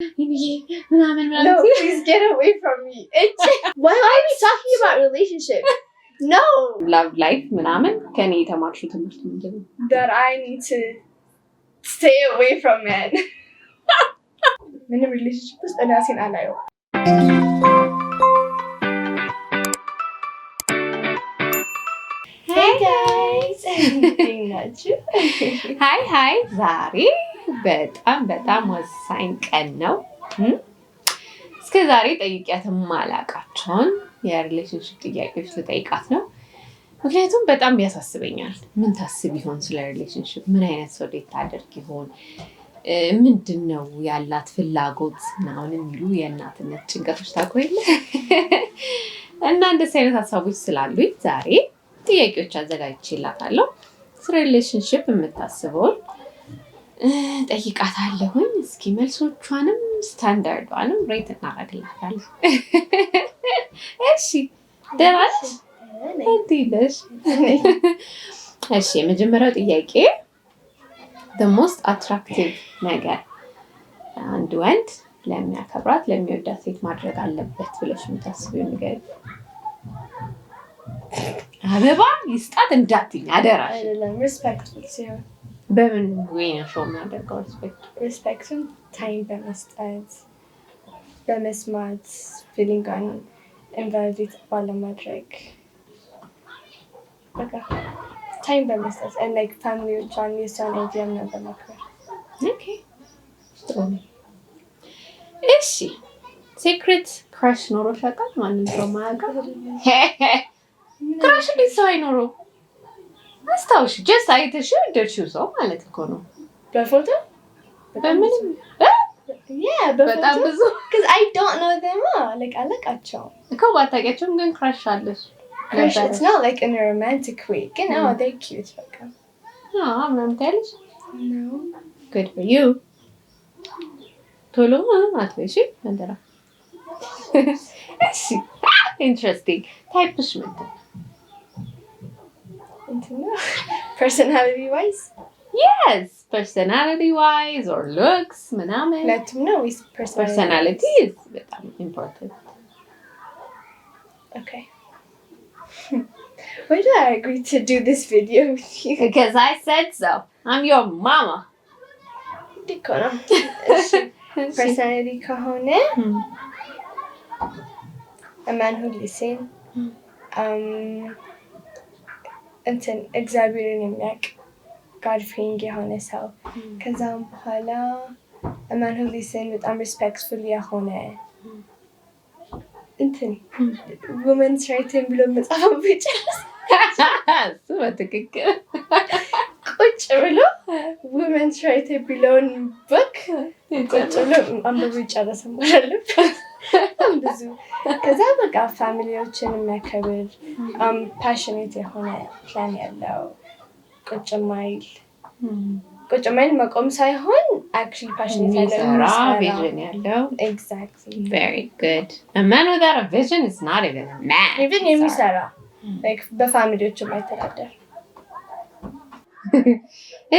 No, please get away from me. Why are we talking about relationship? No. Love life ምናምን ከኔ የተማርሽው ትምህርት ምንድነው? That I need to stay away from men. ምንም relationship ውስጥ ራሴን አላየው። Hey guys. Hi. ዛሬ በጣም ወሳኝ ቀን ነው። እስከ ዛሬ ጠይቂያት ማላቃቸውን የሪሌሽንሺፕ ጥያቄዎች ልጠይቃት ነው። ምክንያቱም በጣም ያሳስበኛል። ምን ታስብ ይሆን ስለ ሪሌሽንሺፕ? ምን አይነት ሰው ዴት ታደርግ ይሆን? ምንድነው ያላት ፍላጎት ምናምን የሚሉ የእናትነት ጭንቀቶች ታቆይለ እና እንደዚህ አይነት ሀሳቦች ስላሉኝ ዛሬ ጥያቄዎች አዘጋጅቼላታለሁ። ስለ ሪሌሽንሺፕ የምታስበውን ጠይቃታለሁኝ። እስኪ መልሶቿንም ስታንዳርዷንም ሬት እናደርግላታለን። እሺ ደህና ነሽ? እንዴት ነሽ? እሺ የመጀመሪያው ጥያቄ the most attractive ነገር አንድ ወንድ ለሚያከብራት ለሚወዳት ሴት ማድረግ አለበት ብለሽ የምታስቢው ነገር? አበባ ይስጣት እንዳትኝ አደራሽ። አይደለም ሪስፔክትፉል ሲሆን። በምን ወይ ነው ሾው የሚያደርገው? ሪስፔክትን ታይም በመስጠት በመስማት ፊሊንግን ኢንቫሊዴት ባለማድረግ በቃ ታይም በመስጠት and like ፋሚሊዎቿን የሷን አይዲያ ምናምን በማክበር። ኦኬ እሺ ሲክሬት ክራሽ ኖሮሽ ያውቃል? ማንም ሰው ማያውቀው ክራሽ እንዴት ሰው አይኖረው? አስታውሽ ጀስት አይተሽ ወደድሽው ሰው ማለት እኮ ነው። በፎቶ በምንም በጣም ብዙ because I don't know them like አለቃቸው እኮ ባታውቂያቸውም ግን ክራሽ አለሽ። Crush, it's not like in a romantic way. You know, they're cute. ምናምን ትያለሽ? No. Good for you. ቶሎ አትበይሽ እንደራ። እሺ interesting. ታይፕሽ ምንድን? Personality wise? Yes, personality wise or looks ምናምን. No, personality is በጣም important. Okay. Why did I agree to do this video with you? Because I said so. I'm your mama. Personality kahone. A man who listens. እንትን እግዚአብሔርን የሚያውቅ God fearing የሆነ ሰው ከዛም በኋላ a man who listens በጣም respectful የሆነ እንትን women's rights ብሎ መጽሐፍ ቢጨርስ እሱ በትክክል ቁጭ ብሎ women's rights ብሎን book ቁጭ ብሎ አንብቦ ይጨርስ ማለት ብዙ ከዛ በቃ ፋሚሊዎችን የሚያከብር passionate የሆነ ፕላን ያለው ቁጭ ማይል መቆም ሳይሆን actually passionate ያለው vision ያለው exactly very good a man without a vision is not even a man even የሚሰራ like በፋሚሊዎቹ ማይተዳደር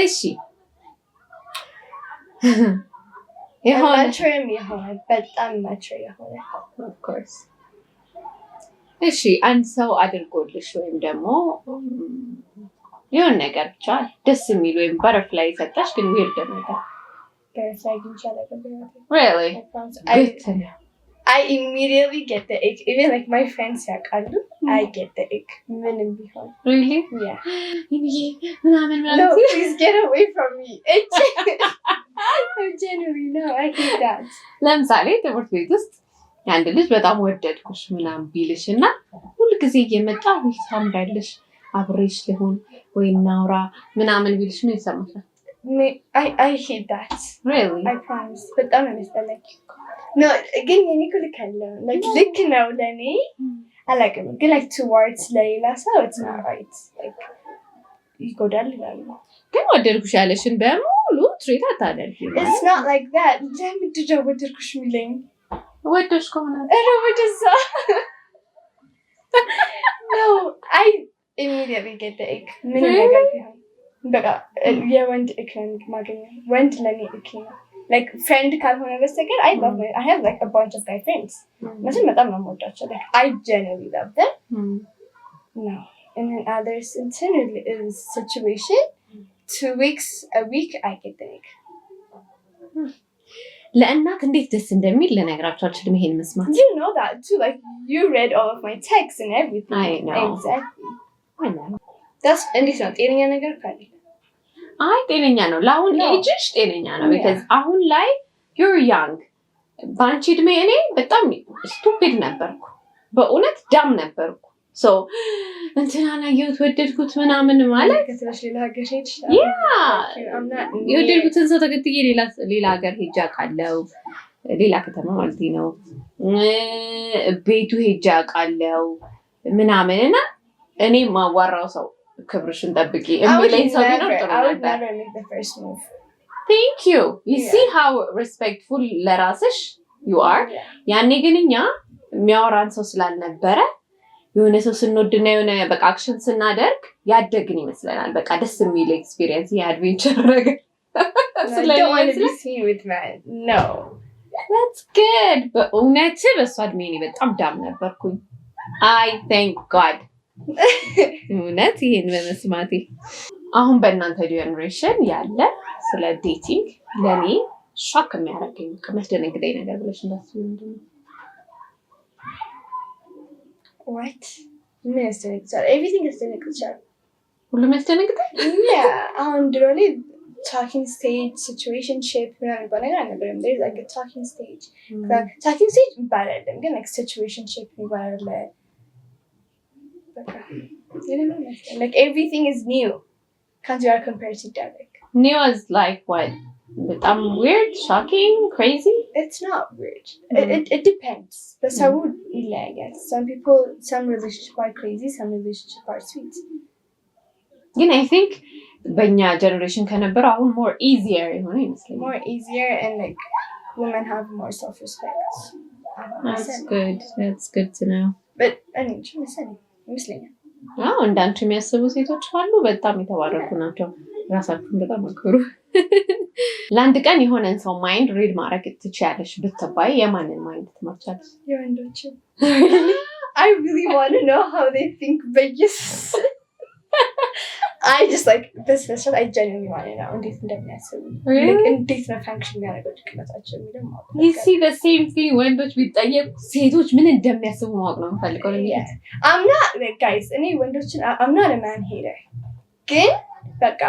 እሺ የሆነ በጣም mature የሆነ of course እሺ አንድ ሰው አድርጎልሽ ወይም ደግሞ የሆነ ነገር ብቻ ደስ የሚል ወይም butterfly ሰጣሽ ግን weird ነገር butterfly ግን ይቻላል really I immediately get the ick even like my friends ያውቃሉ I get the ick ምንም ቢሆን really yeah ምናምን no please get away from me genuinely no I hate that ለምሳሌ ትምህርት ቤት ውስጥ አንድ ልጅ በጣም ወደድኩሽ ምናምን ቢልሽና ሁሉ ጊዜ እየመጣ ወይ ታምራለሽ አብሬሽ ልሁን ወይ እናውራ ምናምን ቢልሽ ምን ይሰማሻል? I hate that really I promise በጣም ነው የሚያስጠላኝ no ግን የኔ ልክ አለ like ልክ ነው ለኔ አላውቅም ግን like towards ሌላ ሰው it's not right like ይጎዳል ይላሉ ግን ወደድኩሽ ያለሽን በሙሉ ትሪት አታደርጊም it's not like that ለምንድን ነው ወደድኩሽ የሚለኝ ወደድሽ ከሆነ ወደዛ no I immediately get the ick ምን ነገር ቢሆን በቃ የወንድ ick ነው ማገኘው ወንድ ለኔ ick ነው like friend ካልሆነ በስተቀር I love I have like a bunch of guy friends እነሱን በጣም ነው የምወዳቸው like I genuinely love them no and then others in situation 2 weeks a week I get the egg ለእናት እንዴት ደስ እንደሚል ልነግራችሁ አልችልም ይሄን መስማት you know that too like you read all of my texts and everything I know exactly I know that's እንዴት ነው ጤነኛ ነገር ካለ አይ ጤነኛ ነው ለአሁን ኤጅሽ ጤነኛ ነው because አሁን ላይ you're young ባንቺ እድሜ እኔ በጣም ስቱፒድ ነበርኩ በእውነት ዳም ነበርኩ so እንትናና ወደድኩት ምናምን ማለት ከተለሽ ሌላ ሀገር ሄድሽ የወደድኩትን ሰው ተከትዬ ሌላ ሀገር ሄጃ ቃለው ሌላ ከተማ ማለት ነው ቤቱ ሄጃ ቃለው ምናምንና እኔ ማዋራው ሰው ክብርሽን ጠብቂ እሚለኝ ሰው ቢኖር ጥሩ ነበር thank you you see how respectful ለራስሽ you are ያኔ ግን እኛ የሚያወራን ሰው ስላልነበረ የሆነ ሰው ስንወድና የሆነ በቃ አክሽን ስናደርግ ያደግን ይመስለናል በቃ ደስ የሚል ኤክስፒሪየንስ የአድቬንቸር ነገር no that's good በእውነት በሷ እድሜ እኔ በጣም ዳም ነበርኩኝ I thank God እውነት ይሄን በመስማቴ አሁን በእናንተ ጀነሬሽን ያለ ስለ ዴቲንግ ለኔ ሾክ የሚያደርገኝ ከመስደነግጠኝ ነገር ብለሽ እንዳስቢ ምንድን ነው what everything is dynamical ሁሉም ያስደነግጣል አሁን ድሮ ላይ talking stage situationship ምናምን ይባል ነገር አልነበረም there's like a talking stage ይባላል ግን like situationship ይባላል like everything is new can't you compare to that new is like what በጣም weird shocking crazy it's not weird it depends but so ይለያያል some relationships are crazy some relationships are sweet ግን I think በእኛ ጀነሬሽን ከነበረው አሁን more easier የሆነ ይመስለኛል more easier and like women have more self-respect that's good to know but I mean ይመስለኛል እንዳንቺ የሚያስቡ ሴቶች ካሉ በጣም የተባረኩ ናቸው ራሳችሁን በጣም አክብሩ ለአንድ ቀን የሆነን ሰው ማይንድ ሪድ ማድረግ ትችያለሽ ብትባይ የማንን ማይንድ ትመርጫለሽ የወንዶችን I really want to know how they think but yes I just like this I genuinely want to know እንዴት እንደሚያስቡ እንዴት ነው ፋንክሽን የሚያደርገው ጭንቅላታቸው የሚለው you see the same thing ወንዶች ቢጠየቁ ሴቶች ምን እንደሚያስቡ ማወቅ ነው የምፈልገው I'm not like guys እኔ ወንዶችን I'm not a man hater ግን በቃ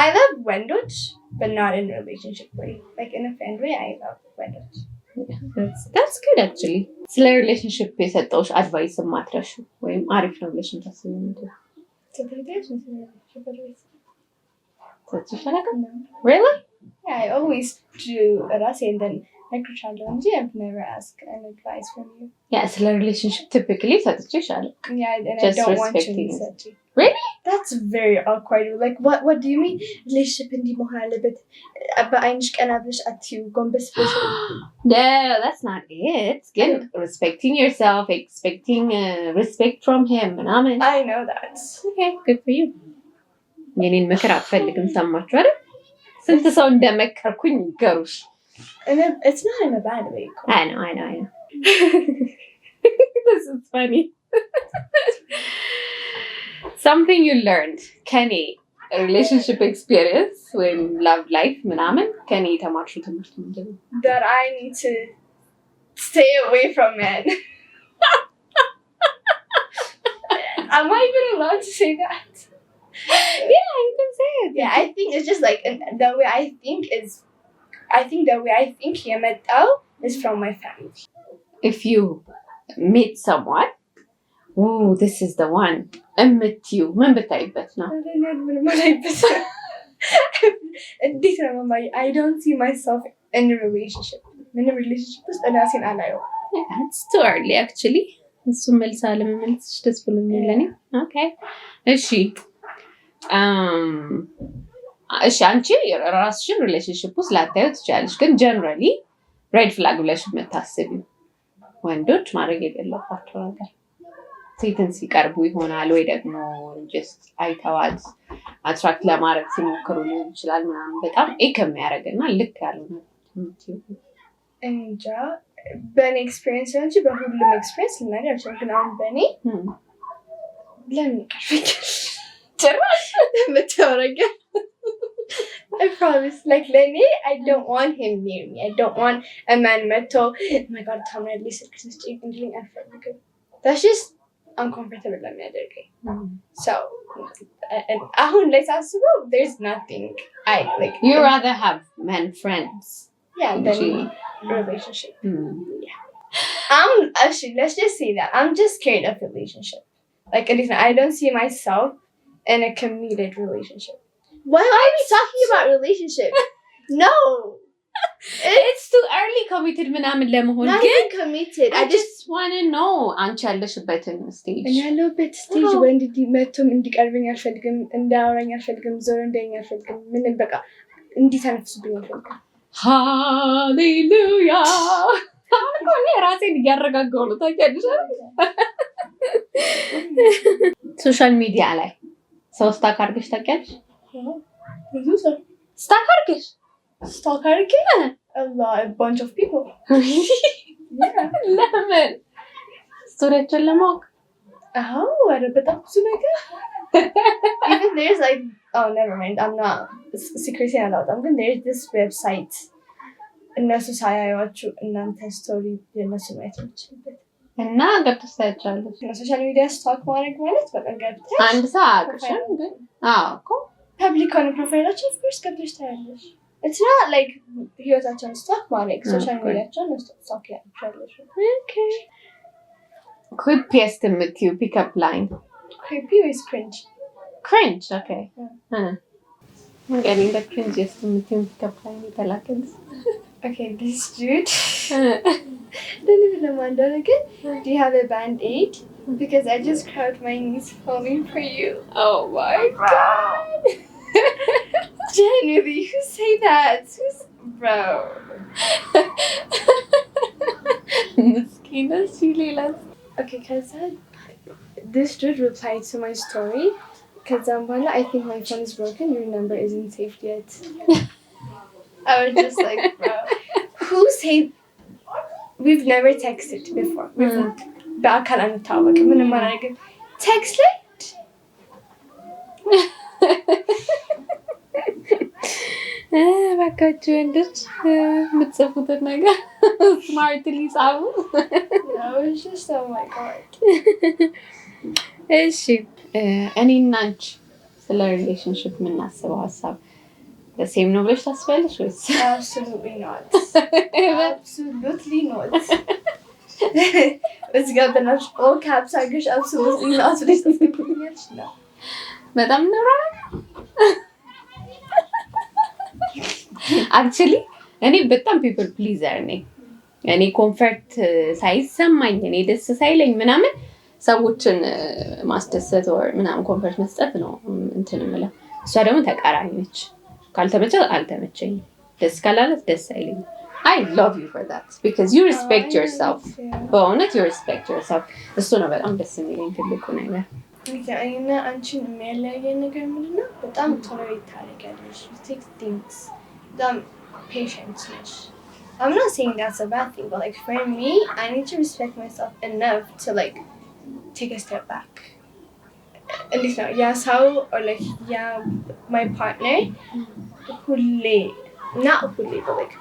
I love ወንዶች but not in a relationship way like in a friend way I love ወንዶች that's good actually ስለ ሪሌሽንሺፕ የሰጠውሽ አድቫይስ ማትረሹ ወይም አሪፍ ነው ብለሽ የምታስቢው ምንድን ነው Really? Yeah, I always do Rasi and then Nekrichallo and I've never asked an advice from you. Yeah, it's a relationship typically yeah, and just I don't want to research it. Really? That's very awkward. Like what do you mean? Relationship in the mohalabit but I can average at you gombes. No, that's not it. Again, respecting yourself, expecting respect from him. I know that. Okay, good for you. የኔን ምክር አትፈልግም ሰማችሁ አይደል ስንት ሰው እንደመከርኩኝ ይገሩሽ and it's not in a bad way I know this is funny something you learned Kenny a relationship experience when love life ምናምን Kenny የተማርሽው ትምህርት ምንድን ነው that I need to stay away from men am I even allowed to say that yeah you can say it yeah I think it's just like the way I think the way I think የመጣው is from my family if you meet someone oh this is the one እምትዩ ምን ብታይበት ነው እንዴት ነው ማማዬ I don't see myself in a relationship ውስጥ እራሴን አላየው it's too early actually እሱን መልስ አለመመለስሽ ደስ ብሎኛል ለኔ okay እሺ አንቺ ራስሽን ሪሌሽንሺፕ ውስጥ ላታዩ ትችላለሽ ግን ጀነራሊ ሬድ ፍላግ ብለሽ የምታስቢው ወንዶች ማድረግ የሌለባቸው ነገር ሴትን ሲቀርቡ ይሆናል ወይ ደግሞ ጀስት አይተዋት አትራክት ለማድረግ ሲሞክሩ ሊሆን ይችላል ምናምን በጣም የሚያደርግ እና ልክ ያልሆነ እንጃ በእኔ ኤክስፒሪየንስ ነው እንጂ በሁሉም ኤክስፒሪየንስ ልናገር አልችልም። ግን አሁን በእኔ ለምን ይቀርበኛል ጭራሽ መተወረገ I promise, like Lenny, I don't want him near me. I don't want a man metal. Oh my God, Tom, at least Christmas Eve and doing effort. That's just uncomfortable. So, and let's also there's nothing I like. You rather have men friends. Yeah, than relationship. Yeah. Actually, let's just say that I'm just scared of relationship. Like, at least I don't see myself in a committed relationship. Why are we talking about relationship? No. It's too early committed ምናምን ለመሆን Not ግን even committed. I just want to know አንቺ ያለሽበትን ስቴጅ እኔ ያለሁበት ስቴጅ ወንድ መቶም እንዲቀርበኝ አልፈልግም፣ እንዳያወራኝ አልፈልግም፣ ዞር እንደኛ አልፈልግም፣ ምንም በቃ እንዲተነፍሱብኝ አልፈልግም። ሃሌሉያ አሁን ራሴን እያረጋጋሁ ነው ታውቂያለሽ። ሶሻል ሚዲያ ላይ ሰው ስታክ አድርገሽ ታውቂያለሽ? ብዙ ሰው ስታክ አድርገሽ a bunch of people. ለምን ስቶሪያቸውን ለማወቅ? ኧረ በጣም ብዙ ነገር even there's like never mind, I'm not secrecy አላወጣም ግን there's this website እነሱ ሳያዩዋችሁ እናንተ ስቶሪ የእነሱ ማየት የምትችሉበት እና ገብተሽ ታያቸዋለሽ። ሶሻል ሚዲያ ስታክ ማድረግ ማለት በቃ ገብተሽ አንድ ሰው አያውቅሽም ግን እኮ ፐብሊክ ሆነ ፕሮፋይላቸው ኦፍኮርስ ገብተሽ ታያለሽ። It's not like ህይወታቸውን ስታክ ማድረግ ሶሻል ሚዲያቸውን ስታክ ያደርጋለሽ። Okay. Creepiest የምትይው ፒክአፕ ላይን? Creepy ወይስ cringe? Cringe, okay. Getting the cringiest የምትይው ፒክአፕ ላይን የተላከልሽ? Okay, this dude. Don't even know what I'm again. Do you have a band-aid? Because I just cracked my knees falling for you. Oh my God. Genuinely, who say that? Bro. Miskinas, Leela. Okay, because this dude replied to my story. Because I think my phone is broken. Your number isn't saved yet. I was just like, bro. Who saved? We've never texted before. በአካል አንታወቅም ምንም አላደርግም። ቴክስት ላይ እባካችሁ ወንዶች የምትጽፉትን ነገር ስማርትሊ ጻፉ። እሺ እኔና አንቺ ስለ ሪሌሽንሽፕ የምናስበው ሀሳብ ሴም ነው ብለሽ ታስቢያለሽ ወይስ? Absolutely not. Absolutely not. እዚህ ጋር በናትሽ ኦል ካፕስ አድርገሽ absolutely not ብለሽ ታስገቢኛለሽ ነው። በጣም ነው አክቹሊ እኔ በጣም ፒፕል ፕሊዘር ነኝ። እኔ ኮምፈርት ሳይሰማኝ እኔ ደስ ሳይለኝ ምናምን ሰዎችን ማስደሰት ወይ ምናምን ኮምፈርት መስጠት ነው እንትን የምለው። እሷ ደግሞ ተቃራኒ ነች። ካልተመቸ አልተመቸኝም፣ ደስ ካላለት ደስ አይለኝም። I love you for that because you respect yourself. በእውነት you respect yourself. እሱ ነው በጣም ደስ የሚለኝ ትልቁ ነገር። እኔና አንቺን የሚያለያየን ነገር ምንድን ነው? በጣም ቶለሬት ታደርጊያለሽ። You take things. በጣም patient ነሽ። I'm not saying that's a bad thing, but like for me, I need to respect myself enough to like take a step back. እንዴት ነው ያ ሰው or like ያ my partner ሁሌ not ሁሌ but like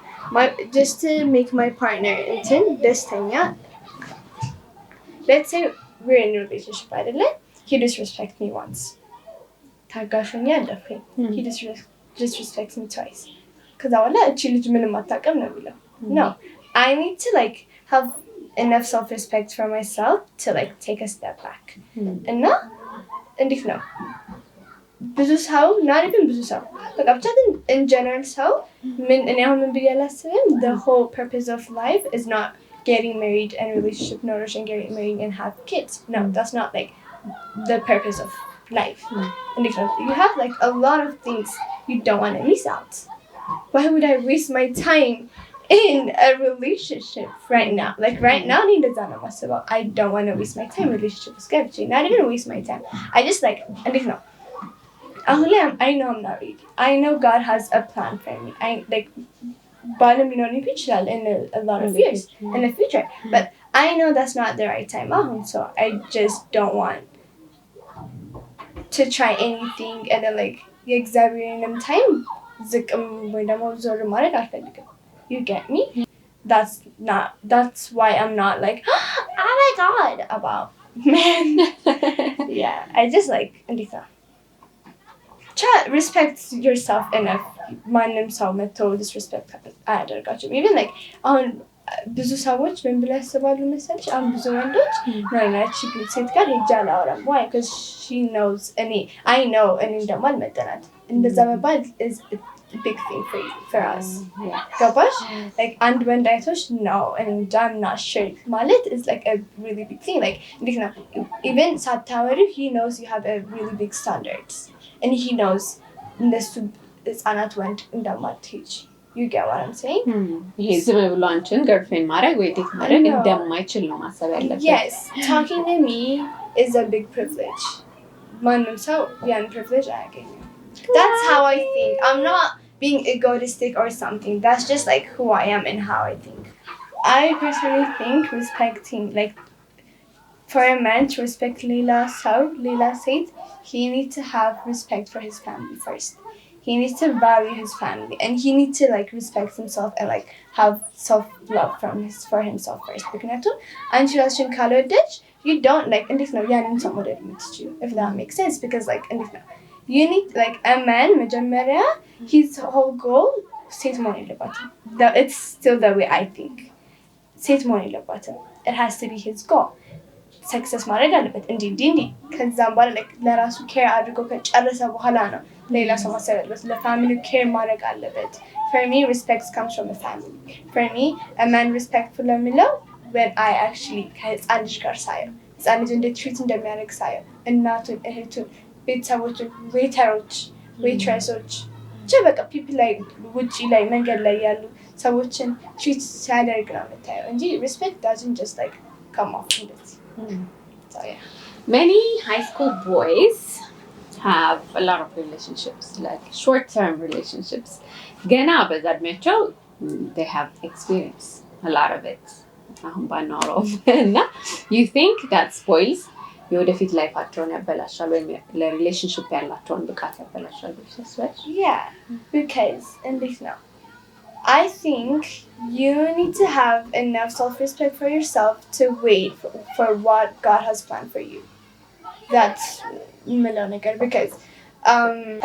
just to make my partner እንትን ደስተኛ. Let's say we're in a relationship አይደለ? He disrespects me once. ታጋሽኛ አለፈኝ. He disrespects me twice. ከዛ በኋላ እቺ ልጅ ምንም አታውቅም ነው የሚለው. No, I need to like have enough self-respect for myself to like take a step back. እና እንዴት ነው ብዙ ሰው not even ብዙ ሰው በቃ ብቻ ግን in general ሰው ምን እኔ አሁን ምን ብዬ አላስብም. The whole purpose of life is not getting married and relationship nourish and getting married and have kids. No, that's not like the purpose of life. እንዴት ነው you have like a lot of things you don't want to miss out. Why would I waste my time in a relationship right now. Like right now, I እንደዛ ነው የማስበው. I don't want to waste my time relationship ውስጥ ገብቼ. Not even waste my time. I just like እንዴት ነው አሁን ላይ I know I'm not ready. I know God has a plan for me. I like ባለም ሊኖረኝ ይችላል in a lot of years in the future. But I know that's not the right time አሁን. So I just don't want to try anything and then like የእግዚአብሔርንም time ዝቅም ወይ ደግሞ ዞር ማድረግ አልፈልግም. You get me? That's why I'm not like, oh my God, about men. Yeah, I just like, respect yourself enough. ማንም ሰው መጥቶ disrespect አያደርጋችሁም. Even like አሁን ብዙ ሰዎች ምን ብለው ያስባሉ መሰለሽ? አሁን ብዙ ወንዶች ናናቺ ሴት ጋር ሄጄ አላወራም. Why? Because she knows I know እኔ ደግሞ አልመጠናት. እንደዛ መባል is a big thing for us. ገባሽ? Like and when አይቶሽ no and I'm not sure ማለት is like a really big thing. Like እንዴት ነው even ሳታወሪ he knows you have a really big standards and he knows እንደሱ ህጻናት ወንድ እንደማትሄጂ. You get what I'm saying? ይሄ ዝም ብሎ አንቺን ገርልፍሬንድ ማድረግ ወይ ዴት ማድረግ እንደማይችል ነው ማሰብ ያለበት. Yes, talking to me is a big privilege. ማንም ሰው ያን privilege አያገኝም. That's how I think. I'm not being egoistic or something. That's just like who I am and how I think. I personally think respecting, like, for a man to respect Leila said, he needs to have respect for his family first. He needs to value his family and he needs to like respect himself and like have self-love for himself first. ምክንያቱም አንቺ ራስሽን ካልወደድሽ you don't like እንዴት ነው ያንን ሰው መውደድ የምትችይው? If that makes sense, because like እንዴት ነው you need like a man መጀመሪያ his whole goal ሴት መሆን የለባትም. It's still the way I think. ሴት መሆን የለባትም. It has to be his goal. ሰክሰስ ማድረግ አለበት እንዲህ ከዛም በኋላ like ለራሱ ኬር አድርጎ ከጨረሰ በኋላ ነው ሌላ ሰው ማሰብ ያለበት. ለፋሚሊ ኬር ማድረግ አለበት. For me, respect comes from the family. For me, a man respectful ለሚለው when I actually ከህፃን ልጅ ጋር ሳየው ህፃን ልጅ እንዴት ትሪት እንደሚያደርግ ሳየው እናቱን እህቱን ቤተሰቦቹን ዌይትረሶች ብቻ በቃ ፒፕል ላይ ውጪ ላይ መንገድ ላይ ያሉ ሰዎችን ትሪት ሲያደርግ ነው የምታየው እንጂ respect doesn't just like come off እንደዚህ. So yeah. Many high school boys have a lot of relationships, like short-term relationships. ገና በዛ እድሜያቸው they have experience a lot of it. አሁን ባናወራውም እና you think that spoils የወደፊት ላይፋቸውን ያበላሻል ወይም ለሪሌሽንሽፕ ያላቸውን ብቃት ያበላሻል ብለሽ ታስቢያለሽ? Yeah, because እንዴት ነው I think you need to have enough self-respect for yourself to wait for what God has planned for you. That's ምለው ነገር because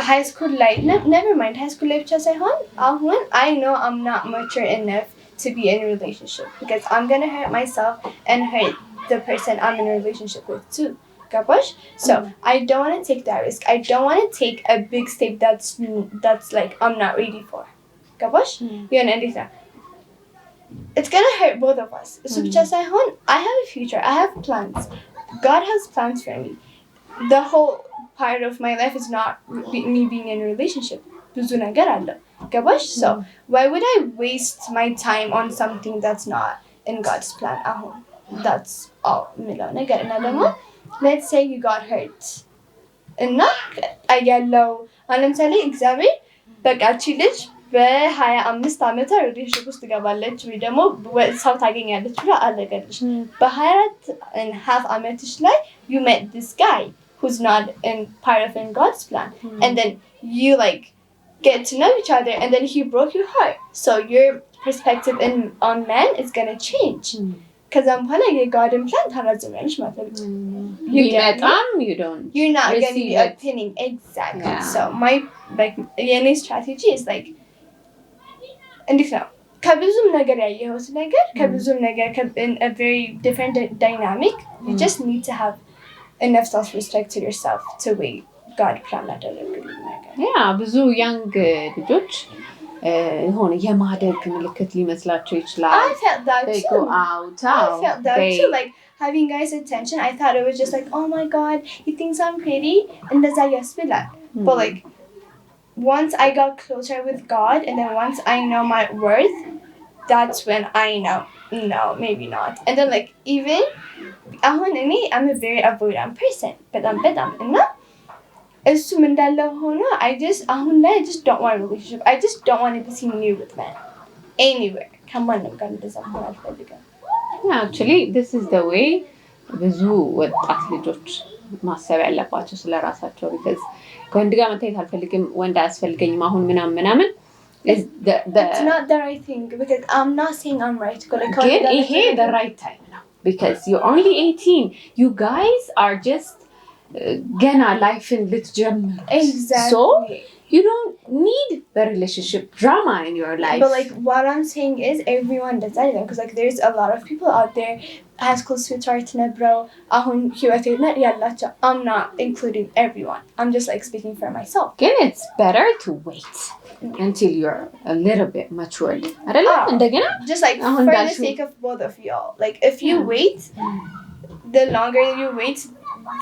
high school life, never mind high school life ብቻ ሳይሆን አሁን I know I'm not mature enough to be in a relationship because I'm gonna hurt myself and hurt the person I'm in a relationship with too. ገባሽ? So I don't want to take that risk. I don't want to take a big step that's like I'm not ready for. ገባሽ? የሆነ እንዴት ነው it's gonna hurt both of us. እሱ ብቻ ሳይሆን I have a future. I have plans. God has plans for me. The whole part of my life is not me being in a relationship. ብዙ ነገር አለው. ገባሽ? So why would I waste my time on something that's not in God's plan? አሁን that's all ምለው ነገር እና ደግሞ let's say you got hurt እና ያለው ለምሳሌ እግዚአብሔር በቃ እቺ ልጅ በ25 ዓመቷ ሪሌሽንሺፕ ውስጥ ትገባለች ወይ ደግሞ ሰው ታገኛለች ብሎ አለገልሽ። በ24.5 ዓመትሽ ላይ you met this guy who's not in part of in God's plan. And then you like get to know each other and then he broke your heart. So your perspective on men is gonna change. ከዛም በኋላ የጋድን ፕላን ታራዝሚያለሽ ማለት ነው። You're not gonna be opinion exactly. Yeah. So my like የኔ strategy is like እንዴት ነው ከብዙም ነገር ያየሁት ነገር ከብዙም ነገር in a very different dynamic. You just need to have enough self-respect to yourself to wait God plan ላደረግልኝ ነገር. Yeah, ብዙ young ልጆች የሆነ የማደግ ምልክት ሊመስላቸው ይችላል. I felt that they too. go out. I felt that too. Like having guys' attention, I thought it was just like, oh my God, he thinks I'm pretty. እንደዛ ያስብላል. But like once I got closer with God and then once I know my worth, that's when I know, no, maybe not. And then like even አሁን እኔ I'm a very avoidant person በጣም እና እሱም እንዳለው ሆኖ አሁን ላይ I just don't want a relationship. I just don't want to be seen near with men anywhere. ከማንም ጋር እንደዛ መሆን አልፈልግም። Actually, this is the way ብዙ ወጣት ልጆች ማሰብ ያለባቸው ስለራሳቸው because ከወንድ ጋር መታየት አልፈልግም፣ ወንድ አያስፈልገኝም አሁን ምናምን It's not the right thing because I'm not saying I'm right. ግን ይሄ the right time ነው because you're only 18. You guys are just ገና ላይፍን ልትጀምሩ. Exactly. So you don't need the relationship drama in your life. But like what I'm saying is everyone does that because like there's a lot of people out there high school sweetheart nebro ahun ህይወቴ ላይ ያላቸው. I'm not including everyone. I'm just like speaking for myself. Again, it's better to wait until you're a little bit matured. አይደለ? እንደገና just like for the sake of both of y'all. Like if you wait, the longer you wait,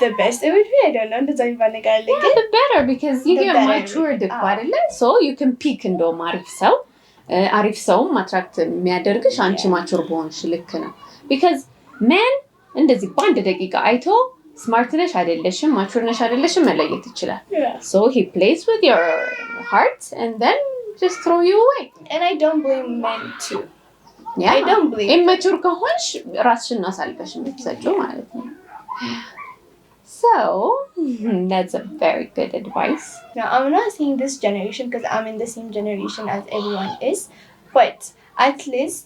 the best it would be. I don't know. The better because you get matured አይደለ? So you can pick እንደውም አሪፍ ሰው ማትራክት የሚያደርግሽ አንቺ ማቹር በሆንሽ ልክ ነው because men እንደዚህ በአንድ ደቂቃ አይቶ ስማርት ነሽ አይደለሽም ማቹር ነሽ አይደለሽም መለየት ይችላል. So he plays with your heart and then just throw you away. And I don't blame men too. Yeah. I don't blame immature ከሆንሽ ራስሽን አሳልፈሽ የምትሰጪው ማለት ነው. So, that's a very good advice. Now, I'm not saying this generation because I'm in the same generation as everyone is, but at least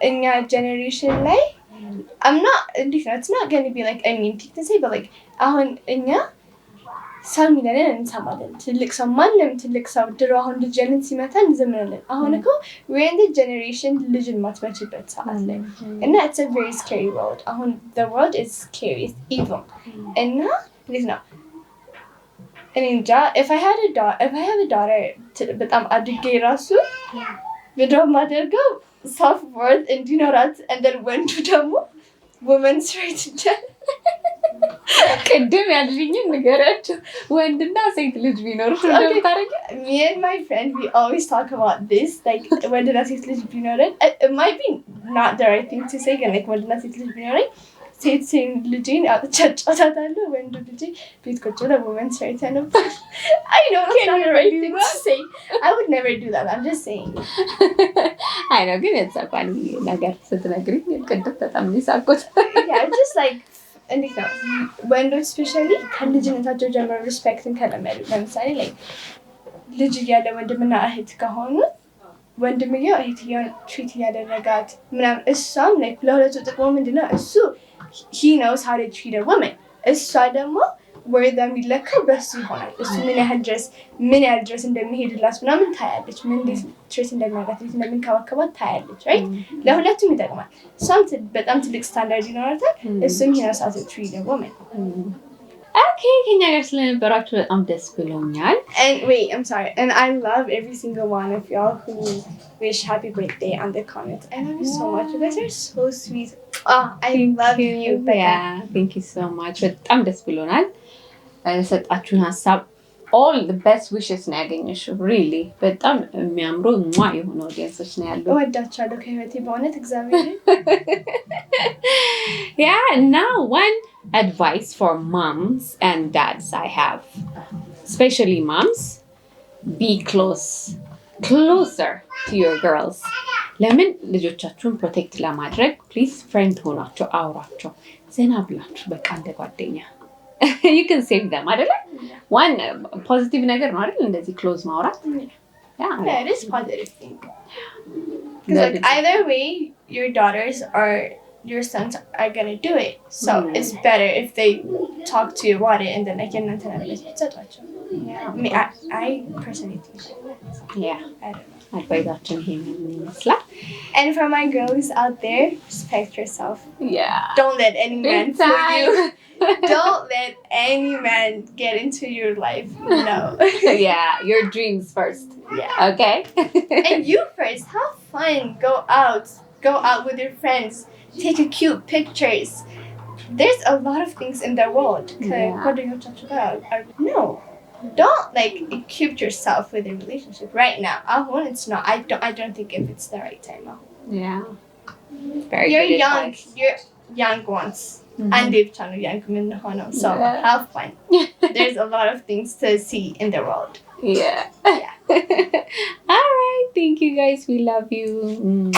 in your generation, like, it's not going to be like a mean thing to say, but like, in your ሰው ሚለንን እንሰማለን። ትልቅ ሰው ማንም ትልቅ ሰው ድሮ አሁን ልጅ ያለን ሲመታ እንዘምናለን። አሁን እኮ we're in the generation ልጅን ማትመችበት ሰዓት ላይ እና it's a very scary world. አሁን the world is scary, it's evil. እና እንዴት ነው እኔ እንጃ if I have a daughter በጣም አድጌ ራሱ ምንድነው የማደርገው self worth እንዲኖራት and then ወንዱ ደግሞ women's rights ቅድም ያልሽኝን ንገሪያቸው ወንድና ሴት ልጅ ቢኖርሽ እንደምታረጊ me and my friend we always talk about this like ወንድና ሴት ልጅ ቢኖረን it might be not the right thing to say ግን like ወንድና ሴት ልጅ ቢኖረኝ ሴት ልጄን አጫጫታለሁ ወንዱ ልጄ ቤት ቁጭ ብሎ women's rights ነበር. I know it's not the right thing to say. I would never do that. I'm just saying. I know ግን የተሰፋኝ ነገር ስትነግሪኝ ቅድም በጣም ይሳቆት. Yeah, just like እንዴት ነው ወንዶች ስፔሻሊ ከልጅነታቸው ጀምሮ ሪስፔክትን ከለመዱ ለምሳሌ ላይ ልጅ እያለ ወንድምና እህት ከሆኑ ወንድምየው እህትየውን ትሪት እያደረጋት ምናምን እሷም ላይ ለሁለቱ ጥቅሙ ምንድነው እሱ he knows how to treat a woman እሷ ደግሞ ወርዳ የሚለካው በሱ ይሆናል እሱ ምን ያህል ድረስ እንደሚሄድላት ምናምን ታያለች ምን እንዴት ትሪት እንደሚያደርጋት እንደሚንከባከባት ታያለች right ለሁለቱም ይጠቅማል እሷም በጣም ትልቅ ስታንዳርድ ይኖራታል እሱም he knows how to treat a woman. Okay, ከኛ ጋር ስለነበራችሁ በጣም ደስ ብሎኛል. And wait, I'm sorry. And I love every single one of y'all who wish happy birthday on the comments. I love you so much. You guys are so sweet. Oh, I love you. Yeah, thank you so much. በጣም ደስ ብሎናል. ሰጣችሁን ሀሳብ all the best wishes ነው ያገኘሽው. Really በጣም የሚያምሩ የሆኑ ኦዲየንሶች ነው ያሉት. እወዳቸዋለሁ ከህይወቴ በእውነት እግዚአብሔር. Yeah, now one advice for moms and dads I have. Especially moms, be closer to your girls. ለምን ልጆቻችሁን ፕሮቴክት ለማድረግ please friend ሆናችሁ አውራቸው. ዘና ብላችሁ በቃ እንደ ጓደኛ. You can save them, አይደለ? One positive ነገር ነው አይደል? እንደዚህ close ማውራት. Yeah, it is positive thing. Because like either way, your daughters or your sons are gonna do it. So it's better if they talk to you about it and then like you're not I personally think so. Yeah. I don't know. አድቫይዛችን ይሄንን ይመስላል. And for my girls out there, respect yourself. Yeah. Don't let any man fool you. Don't let any man get into your life. No. Yeah, your dreams first. Yeah. Okay. And you first. Have fun. Go out with your friends. Take a cute pictures. There's a lot of things in the world. Yeah. No. don't like equip yourself with a relationship right now. It's not. I don't think if it's the right time. Yeah. Very You're good young. advice. You're young once. And they've done young women, so have fun. There's a lot of things to see in the world. Yeah. All right. Thank you guys. We love you.